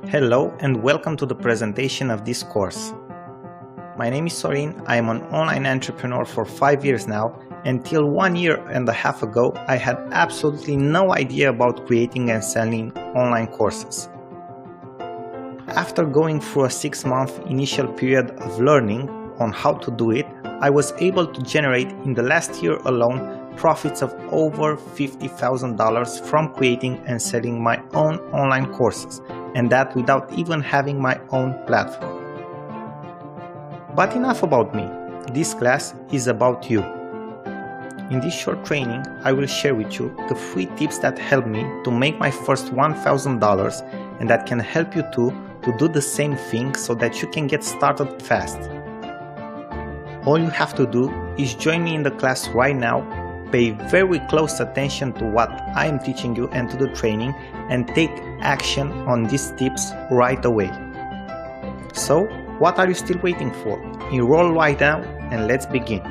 Hello and welcome to the presentation of this course. My name is Sorin, I am an online entrepreneur for 5 years now. Until 1.5 years ago, I had absolutely no idea about creating and selling online courses. After going through a 6-month initial period of learning on how to do it, I was able to generate in the last year alone profits of over $50,000 from creating and selling my own online courses, and that without even having my own platform. But enough about me. This class is about you. In this short training, I will share with you the 3 tips that helped me to make my first $1,000 and that can help you too to do the same thing so that you can get started fast. All you have to do is join me in the class right now, pay very close attention to what I am teaching you and to the training, and take action on these tips right away. So, what are you still waiting for? Enroll right now and let's begin.